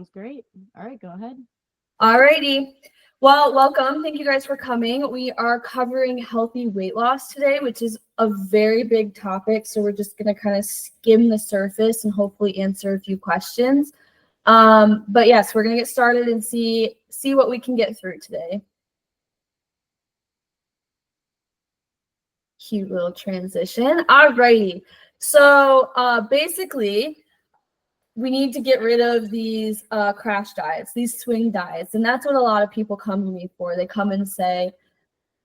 Sounds great. All right, go ahead. Alrighty. Well, welcome. Thank you guys for coming. We are covering healthy weight loss today, which is a very big topic. So we're just going to kind of skim the surface and hopefully answer a few questions. But yes, we're going to get started and see what we can get through today. Cute little transition. Alrighty. So basically, we need to get rid of these crash diets, these swing diets. And that's what a lot of people come to me for. They come and say,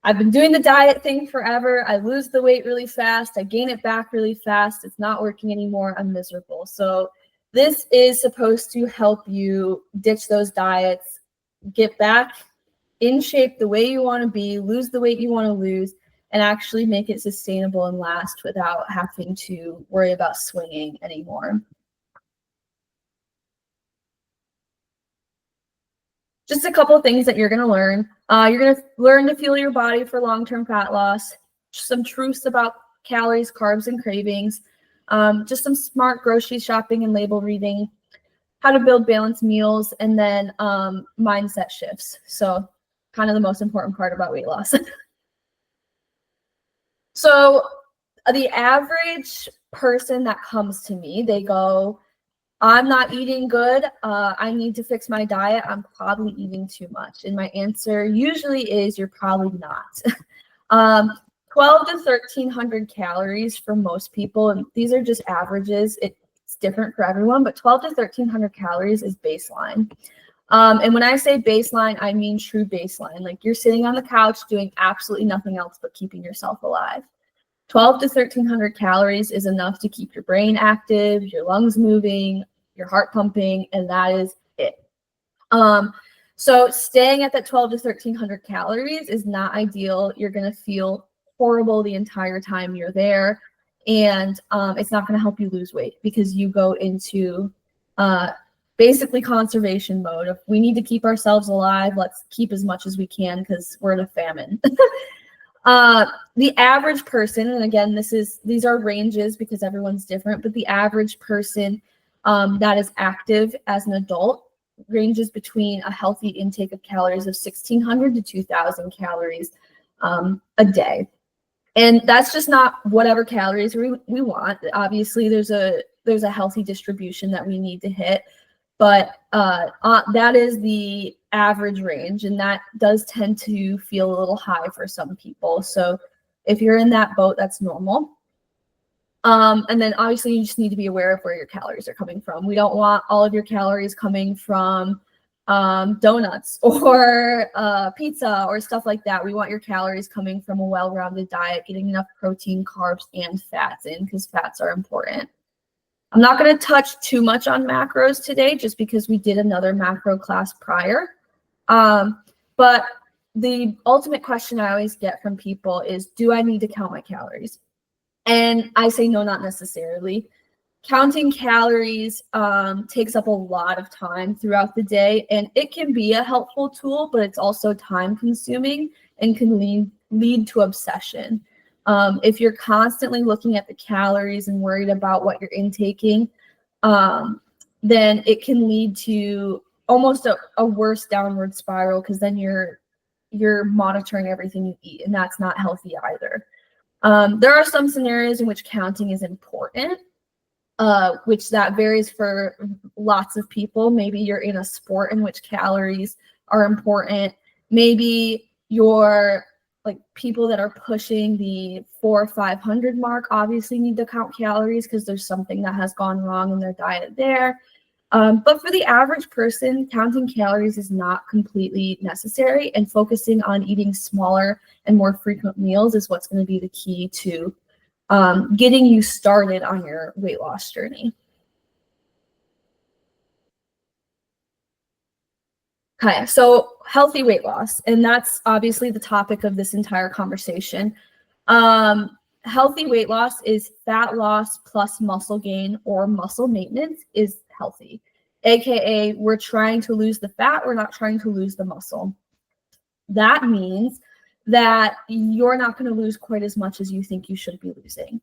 I've been doing the diet thing forever. I lose the weight really fast. I gain it back really fast. It's not working anymore. I'm miserable. So this is supposed to help you ditch those diets, get back in shape the way you want to be, lose the weight you want to lose, and actually make it sustainable and last without having to worry about swinging anymore. Just a couple of things that you're going to learn. You're going to learn to fuel your body for long-term fat loss, some truths about calories, carbs, and cravings, just some smart grocery shopping and label reading, how to build balanced meals, and then mindset shifts. So kind of the most important part about weight loss. So the average person that comes to me, they go, I'm not eating good. I need to fix my diet. I'm probably eating too much. And my answer usually is you're probably not. 12 to 1,300 calories for most people, and these are just averages. It's different for everyone, but 12 to 1,300 calories is baseline. And when I say baseline, I mean true baseline. Like you're sitting on the couch doing absolutely nothing else but keeping yourself alive. 12 to 1,300 calories is enough to keep your brain active, your lungs moving, your heart pumping, and that is it. So staying at that 12 to 1,300 calories is not ideal. You're going to feel horrible the entire time you're there, and it's not going to help you lose weight because you go into basically conservation mode. If we need to keep ourselves alive, let's keep as much as we can because we're in a famine. The average person, and again, these are ranges because everyone's different, but the average person that is active as an adult ranges between a healthy intake of calories of 1,600 to 2,000 calories a day. And that's just not whatever calories we want. Obviously, there's a healthy distribution that we need to hit, but that is the average range, and that does tend to feel a little high for some people. So if you're in that boat, that's normal. And then obviously you just need to be aware of where your calories are coming from. We don't want all of your calories coming from donuts or pizza or stuff like that. We want your calories coming from a well-rounded diet, getting enough protein, carbs, and fats in because fats are important. I'm not going to touch too much on macros today just because we did another macro class prior. But the ultimate question I always get from people is, do I need to count my calories? And I say no, not necessarily. Counting calories takes up a lot of time throughout the day, and it can be a helpful tool, but it's also time consuming and can lead to obsession. If you're constantly looking at the calories and worried about what you're intaking, then it can lead to almost a worse downward spiral because then you're monitoring everything you eat, and that's not healthy either. There are some scenarios in which counting is important, which that varies for lots of people. Maybe you're in a sport in which calories are important. Maybe you're like people that are pushing the 400 or 500 mark obviously need to count calories because there's something that has gone wrong in their diet there. But for the average person, counting calories is not completely necessary, and focusing on eating smaller and more frequent meals is what's going to be the key to getting you started on your weight loss journey. Okay, so healthy weight loss, and that's obviously the topic of this entire conversation. Healthy weight loss is fat loss plus muscle gain, or muscle maintenance is healthy. AKA, we're trying to lose the fat, we're not trying to lose the muscle. That means that you're not going to lose quite as much as you think you should be losing.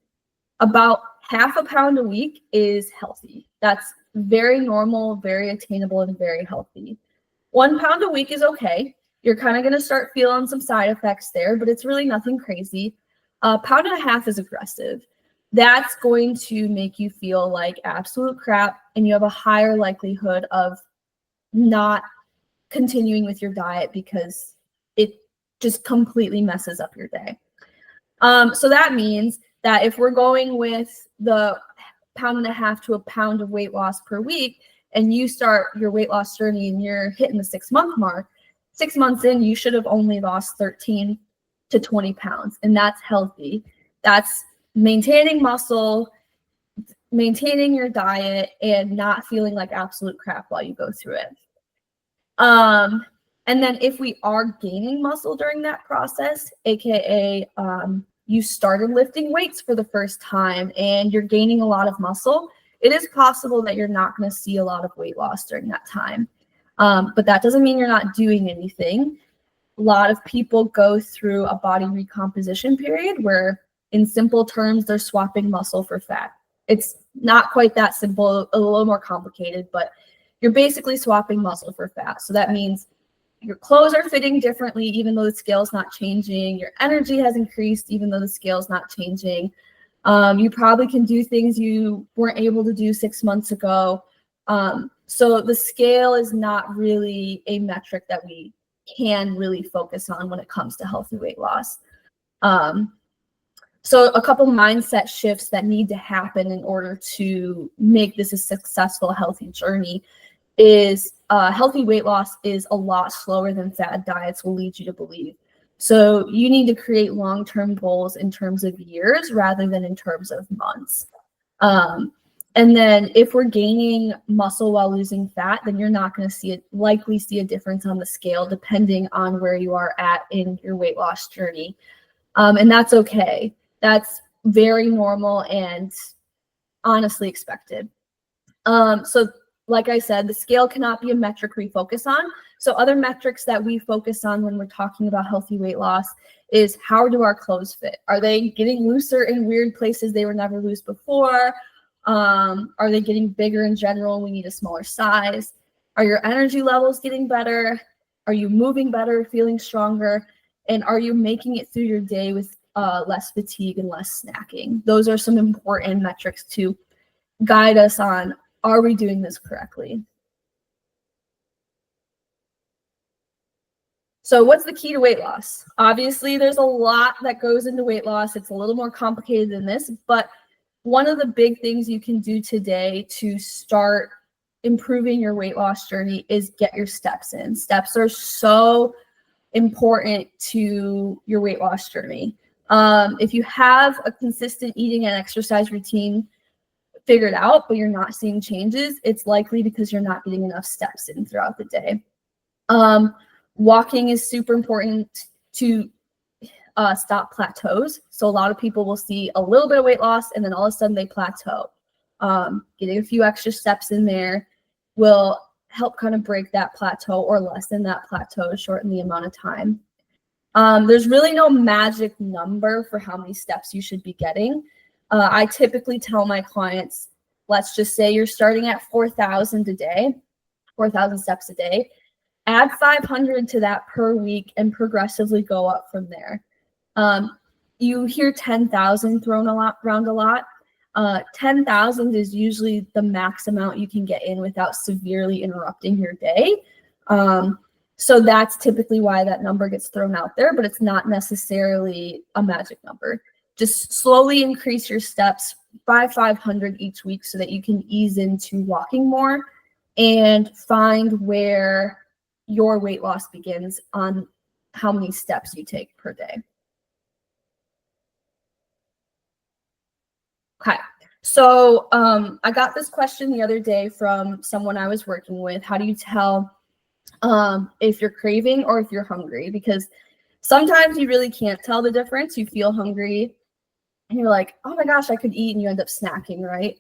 About 0.5 pounds a week is healthy. That's very normal, very attainable, and very healthy. 1 pound a week is okay. You're kind of going to start feeling some side effects there, but it's really nothing crazy. 1.5 pounds is aggressive. That's going to make you feel like absolute crap, and you have a higher likelihood of not continuing with your diet because it just completely messes up your day. So that means that if we're going with the 1.5 pounds to 1 pound of weight loss per week, and you start your weight loss journey and you're hitting the 6-month mark, 6 months in, you should have only lost 13 to 20 pounds. And that's healthy. That's maintaining muscle, maintaining your diet, and not feeling like absolute crap while you go through it. And then if we are gaining muscle during that process, aka you started lifting weights for the first time and you're gaining a lot of muscle, it is possible that you're not going to see a lot of weight loss during that time. But that doesn't mean you're not doing anything. A lot of people go through a body recomposition period where, in simple terms, they're swapping muscle for fat. It's not quite that simple, a little more complicated, but you're basically swapping muscle for fat. So that means your clothes are fitting differently, even though the scale's not changing. Your energy has increased, even though the scale's not changing. You probably can do things you weren't able to do 6 months ago. So the scale is not really a metric that we can really focus on when it comes to healthy weight loss. So a couple mindset shifts that need to happen in order to make this a successful, healthy journey is healthy weight loss is a lot slower than fad diets will lead you to believe. So you need to create long-term goals in terms of years rather than in terms of months. And then if we're gaining muscle while losing fat, then you're not going to likely see a difference on the scale depending on where you are at in your weight loss journey. And that's okay. That's very normal and honestly expected. So like I said, the scale cannot be a metric we focus on. So other metrics that we focus on when we're talking about healthy weight loss is how do our clothes fit? Are they getting looser in weird places they were never loose before? Are they getting bigger in general and we need a smaller size? Are your energy levels getting better? Are you moving better, feeling stronger? And are you making it through your day with less fatigue and less snacking? Those are some important metrics to guide us on, are we doing this correctly? So what's the key to weight loss? Obviously, there's a lot that goes into weight loss. It's a little more complicated than this, but one of the big things you can do today to start improving your weight loss journey is get your steps in. Steps are so important to your weight loss journey. If you have a consistent eating and exercise routine figured out, but you're not seeing changes, it's likely because you're not getting enough steps in throughout the day. Walking is super important to stop plateaus. So a lot of people will see a little bit of weight loss and then all of a sudden they plateau. Getting a few extra steps in there will help kind of break that plateau or lessen that plateau, shorten the amount of time. There's really no magic number for how many steps you should be getting. I typically tell my clients, let's just say you're starting at 4,000 a day, 4,000 steps a day. Add 500 to that per week and progressively go up from there. You hear 10,000 thrown around a lot. 10,000 is usually the max amount you can get in without severely interrupting your day. So that's typically why that number gets thrown out there, but it's not necessarily a magic number. Just slowly increase your steps by 500 each week so that you can ease into walking more and find where your weight loss begins on how many steps you take per day. Okay, so I got this question the other day from someone I was working with. How do you tell if you're craving or if you're hungry? Because sometimes you really can't tell the difference. You feel hungry and you're like, oh my gosh, I could eat, and you end up snacking, right?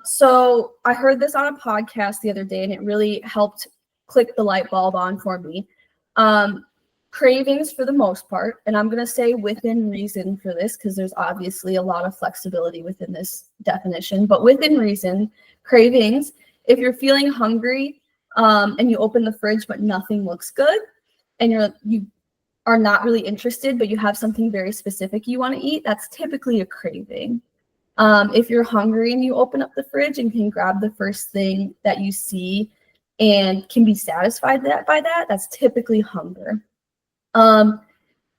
So I heard this on a podcast the other day and it really helped click the light bulb on for me. Cravings for the most part, and I'm going to say within reason for this because there's obviously a lot of flexibility within this definition, but within reason, Cravings, if you're feeling hungry and you open the fridge but nothing looks good and you are not really interested, but you have something very specific you want to eat, that's typically a craving. If you're hungry and you open up the fridge and can grab the first thing that you see and can be satisfied by that, that's typically hunger.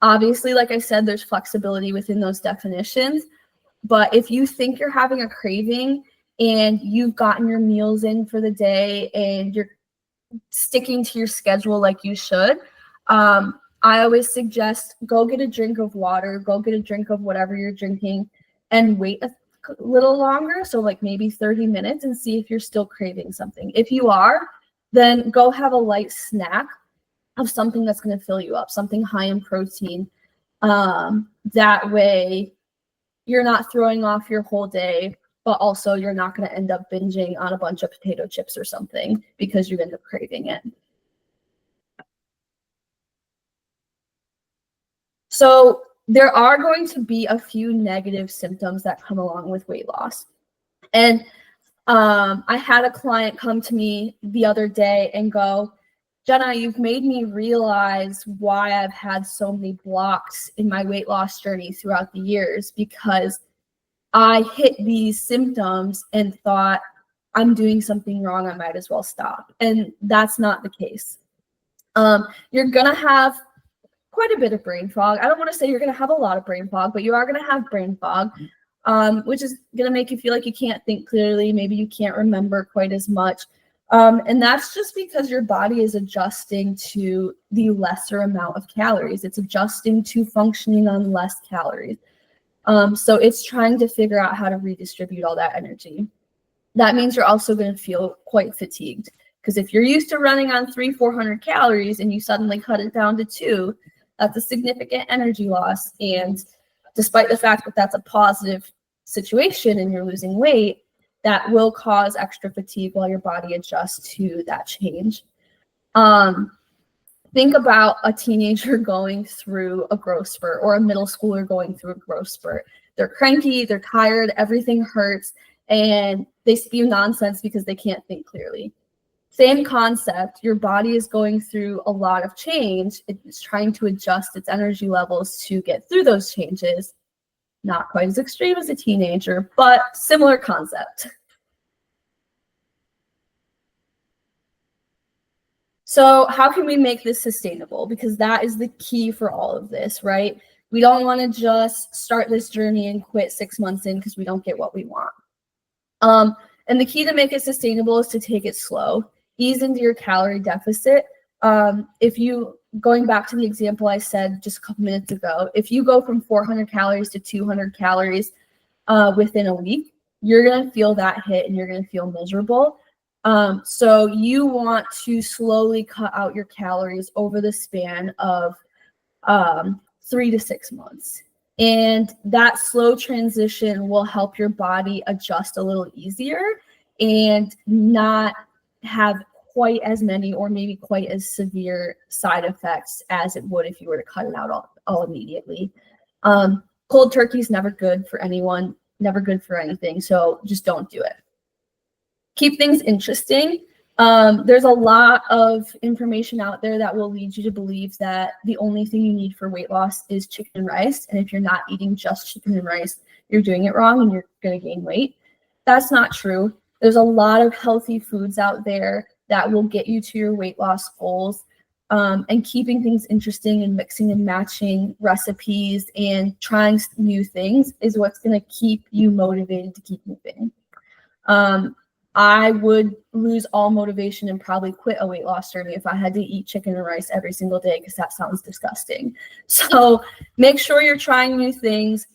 Obviously, like I said, there's flexibility within those definitions, but if you think you're having a craving and you've gotten your meals in for the day and you're sticking to your schedule like you should, I always suggest go get a drink of water, go get a drink of whatever you're drinking, and wait a little longer, so like maybe 30 minutes, and see if you're still craving something. If you are, then go have a light snack of something that's going to fill you up, something high in protein. That way you're not throwing off your whole day, but also you're not going to end up binging on a bunch of potato chips or something because you end up craving it. So there are going to be a few negative symptoms that come along with weight loss. And I had a client come to me the other day and go, Jenna, you've made me realize why I've had so many blocks in my weight loss journey throughout the years, because I hit these symptoms and thought, I'm doing something wrong, I might as well stop. And that's not the case. You're going to have quite a bit of brain fog. I don't want to say you're going to have a lot of brain fog, but you are going to have brain fog, which is going to make you feel like you can't think clearly. Maybe you can't remember quite as much. And that's just because your body is adjusting to the lesser amount of calories. It's adjusting to functioning on less calories. So it's trying to figure out how to redistribute all that energy. That means you're also going to feel quite fatigued, because if you're used to running on 300-400 calories and you suddenly cut it down to 2, that's a significant energy loss. And despite the fact that that's a positive situation and you're losing weight, that will cause extra fatigue while your body adjusts to that change. Think about a teenager going through a growth spurt, or a middle schooler going through a growth spurt. They're cranky, they're tired, everything hurts, and they spew nonsense because they can't think clearly. Same concept, your body is going through a lot of change. It's trying to adjust its energy levels to get through those changes. Not quite as extreme as a teenager, but similar concept. So how can we make this sustainable? Because that is the key for all of this, right? We don't want to just start this journey and quit 6 months in because we don't get what we want. And the key to make it sustainable is to take it slow. Ease into your calorie deficit. If you, going back to the example I said just a couple minutes ago, if you go from 400 calories to 200 calories within a week, you're going to feel that hit and you're going to feel miserable. So you want to slowly cut out your calories over the span of 3 to 6 months. And that slow transition will help your body adjust a little easier and not have quite as many or maybe quite as severe side effects as it would if you were to cut it out all immediately. Cold turkey is never good for anyone, never good for anything. So just don't do it. Keep things interesting. There's a lot of information out there that will lead you to believe that the only thing you need for weight loss is chicken and rice. And if you're not eating just chicken and rice, you're doing it wrong and you're going to gain weight. That's not true. There's a lot of healthy foods out there that will get you to your weight loss goals. And keeping things interesting and mixing and matching recipes and trying new things is what's going to keep you motivated to keep moving. I would lose all motivation and probably quit a weight loss journey if I had to eat chicken and rice every single day, because that sounds disgusting. So make sure you're trying new things.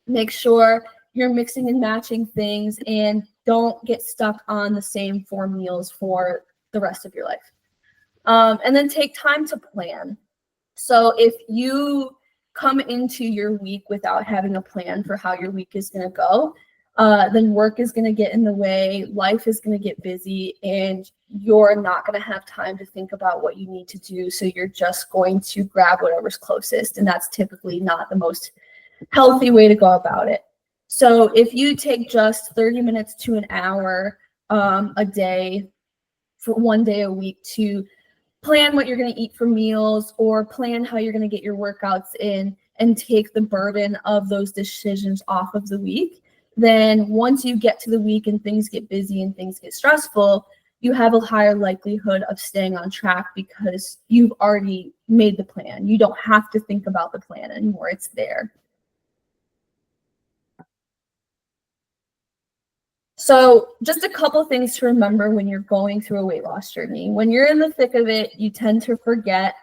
Make sure you're mixing and matching things, and don't get stuck on the same 4 meals for the rest of your life. And then take time to plan. So if you come into your week without having a plan for how your week is going to go, then work is going to get in the way, life is going to get busy, and you're not going to have time to think about what you need to do. So you're just going to grab whatever's closest, and that's typically not the most healthy way to go about it. So if you take just 30 minutes to an hour a day for 1 day a week to plan what you're going to eat for meals or plan how you're going to get your workouts in and take the burden of those decisions off of the week, then once you get to the week and things get busy and things get stressful, you have a higher likelihood of staying on track because you've already made the plan. You don't have to think about the plan anymore. It's there. So just a couple things to remember when you're going through a weight loss journey. When you're in the thick of it, you tend to forget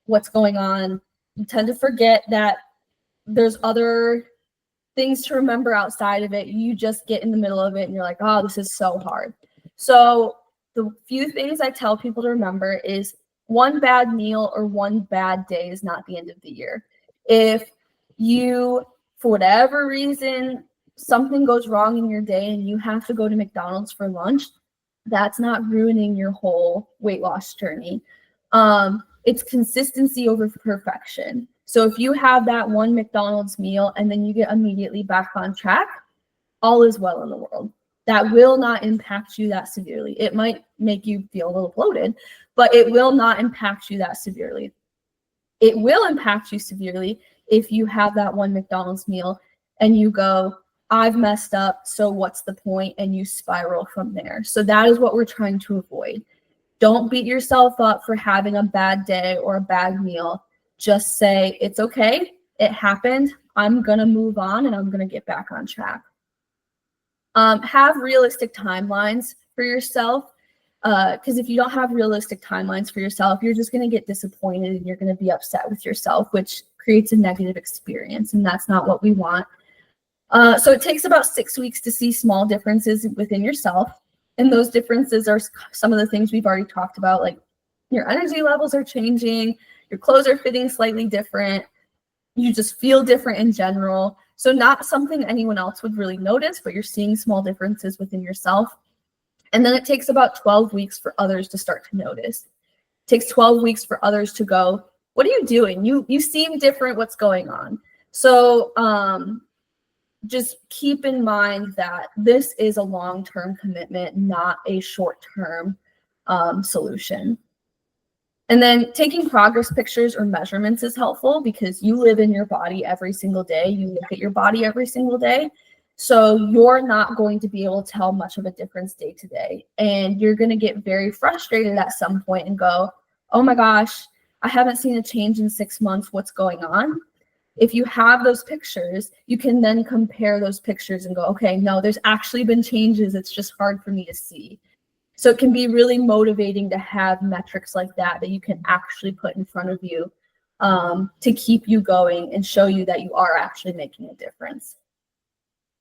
what's going on. You tend to forget that there's other things to remember outside of it. You just get in the middle of it and you're like, oh, this is so hard. So the few things I tell people to remember is one bad meal or one bad day is not the end of the year. If you, for whatever reason, something goes wrong in your day and you have to go to McDonald's for lunch, that's not ruining your whole weight loss journey. It's consistency over perfection. So if you have that one McDonald's meal and then you get immediately back on track, all is well in the world. That will not impact you that severely. It might make you feel a little bloated, but it will not impact you that severely. It will impact you severely if you have that one McDonald's meal and you go, I've messed up, so what's the point? And you spiral from there. So that is what we're trying to avoid. Don't beat yourself up for having a bad day or a bad meal. Just say, it's okay, it happened, I'm gonna move on and I'm gonna get back on track. Have realistic timelines for yourself, because if you don't have realistic timelines for yourself, you're just gonna get disappointed and you're gonna be upset with yourself, which creates a negative experience, and that's not what we want. So it takes about 6 weeks to see small differences within yourself. And those differences are some of the things we've already talked about, like your energy levels are changing, your clothes are fitting slightly different, you just feel different in general. So not something anyone else would really notice, but you're seeing small differences within yourself. And then it takes about 12 weeks for others to start to notice. It takes 12 weeks for others to go, what are you doing? You seem different, what's going on? So just keep in mind that this is a long-term commitment, not a short-term solution. And then taking progress pictures or measurements is helpful because you live in your body every single day. You look at your body every single day. So you're not going to be able to tell much of a difference day to day. And you're going to get very frustrated at some point and go, oh my gosh, I haven't seen a change in 6 months. What's going on? If you have those pictures, you can then compare those pictures and go, okay, no, there's actually been changes. It's just hard for me to see. So it can be really motivating to have metrics like that you can actually put in front of you to keep you going and show you that you are actually making a difference.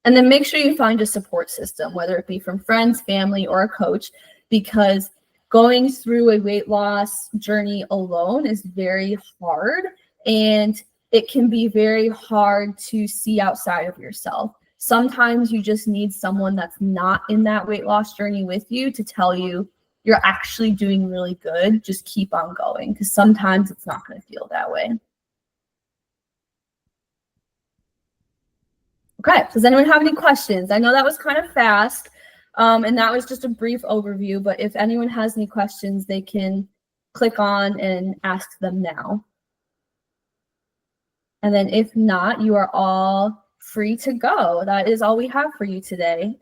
And then make sure you find a support system, whether it be from friends, family, or a coach, because going through a weight loss journey alone is very hard, and it can be very hard to see outside of yourself. Sometimes you just need someone that's not in that weight loss journey with you to tell you you're actually doing really good. Just keep on going, because sometimes it's not going to feel that way. Okay, does anyone have any questions? I know that was kind of fast, and that was just a brief overview, but if anyone has any questions, they can click on and ask them now. And then if not, you are all free to go. That is all we have for you today.